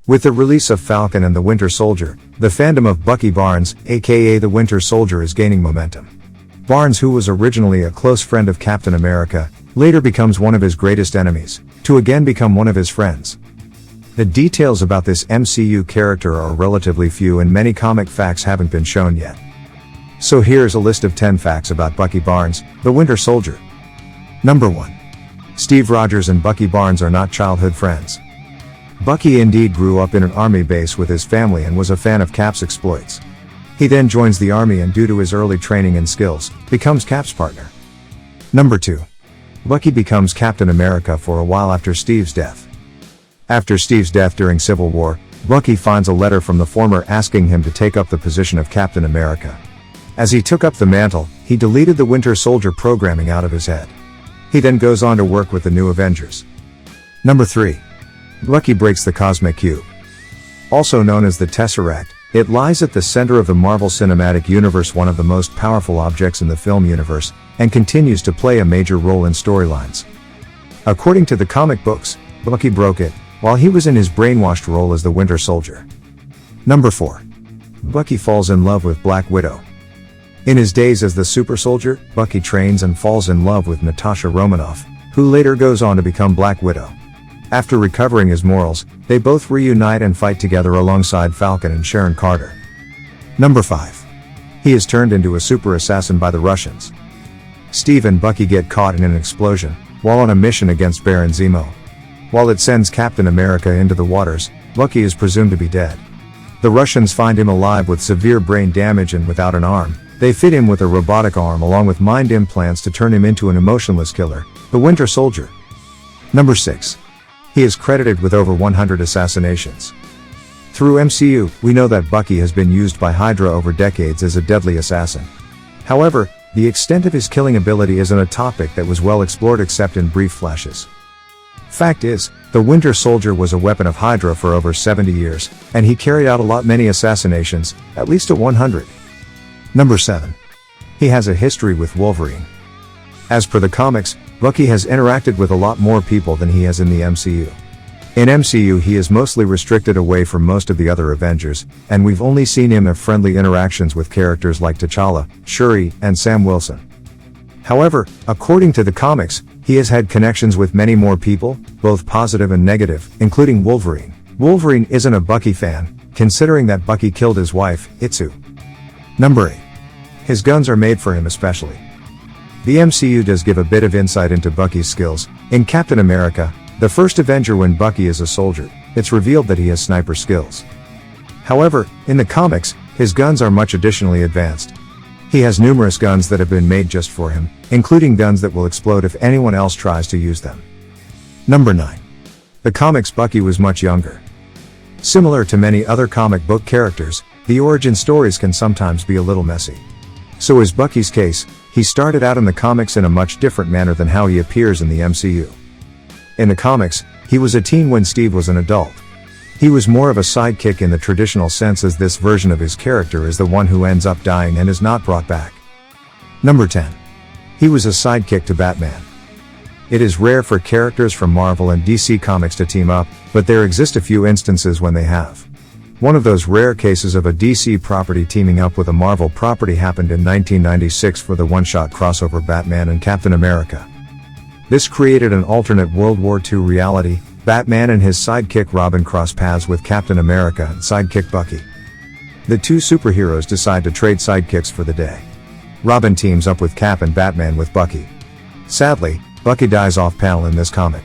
With the release of Falcon and the Winter Soldier, the fandom of Bucky Barnes, aka the Winter Soldier, is gaining momentum. Barnes, who was originally a close friend of Captain America, later becomes one of his greatest enemies, to again become one of his friends. The details about this MCU character are relatively few and many comic facts haven't been shown yet. So here's a list of 10 facts about Bucky Barnes, the Winter Soldier. Number 1. Steve Rogers and Bucky Barnes are not childhood friends. Bucky indeed grew up in an army base with his family and was a fan of Cap's exploits. He then joins the army and, due to his early training and skills, becomes Cap's partner. Number 2. Bucky becomes Captain America for a while after Steve's death. After Steve's death during Civil War, Bucky finds a letter from the former asking him to take up the position of Captain America. As he took up the mantle, he deleted the Winter Soldier programming out of his head. He then goes on to work with the New Avengers. Number 3. Bucky breaks the Cosmic Cube. Also known as the Tesseract, it lies at the center of the Marvel Cinematic Universe, one of the most powerful objects in the film universe, and continues to play a major role in storylines. According to the comic books, Bucky broke it while he was in his brainwashed role as the Winter Soldier. Number 4. Bucky falls in love with Black Widow. In his days as the Super Soldier, Bucky trains and falls in love with Natasha Romanoff, who later goes on to become Black Widow. After recovering his morals, they both reunite and fight together alongside Falcon and Sharon Carter. Number 5. He is turned into a super assassin by the Russians. Steve and Bucky get caught in an explosion while on a mission against Baron Zemo. While it sends Captain America into the waters, Bucky is presumed to be dead. The Russians find him alive with severe brain damage and without an arm. They fit him with a robotic arm along with mind implants to turn him into an emotionless killer, the Winter Soldier. Number 6. He is credited with over 100 assassinations. Through MCU, we know that Bucky has been used by Hydra over decades as a deadly assassin. However, the extent of his killing ability isn't a topic that was well explored except in brief flashes. Fact is, the Winter Soldier was a weapon of Hydra for over 70 years, and he carried out many assassinations, at least at 100. Number 7. He has a history with Wolverine. As per the comics, Bucky has interacted with a lot more people than he has in the MCU. In MCU he is mostly restricted away from most of the other Avengers, and we've only seen him have friendly interactions with characters like T'Challa, Shuri, and Sam Wilson. However, according to the comics, he has had connections with many more people, both positive and negative, including Wolverine. Wolverine isn't a Bucky fan, considering that Bucky killed his wife, Itsu. Number 8. His guns are made for him especially. The MCU does give a bit of insight into Bucky's skills. In Captain America, the first Avenger, when Bucky is a soldier, it's revealed that he has sniper skills. However, in the comics, his guns are much additionally advanced. He has numerous guns that have been made just for him, including guns that will explode if anyone else tries to use them. Number 9. The comics Bucky was much younger. Similar to many other comic book characters, the origin stories can sometimes be a little messy. So is Bucky's case. He started out in the comics in a much different manner than how he appears in the MCU. In the comics, he was a teen when Steve was an adult. He was more of a sidekick in the traditional sense, as this version of his character is the one who ends up dying and is not brought back. Number 10. He was a sidekick to Batman. It is rare for characters from Marvel and DC Comics to team up, but there exist a few instances when they have. One of those rare cases of a DC property teaming up with a Marvel property happened in 1996 for the one-shot crossover Batman and Captain America. This created an alternate World War II reality. Batman and his sidekick Robin cross paths with Captain America and sidekick Bucky. The two superheroes decide to trade sidekicks for the day. Robin teams up with Cap and Batman with Bucky. Sadly, Bucky dies off panel in this comic.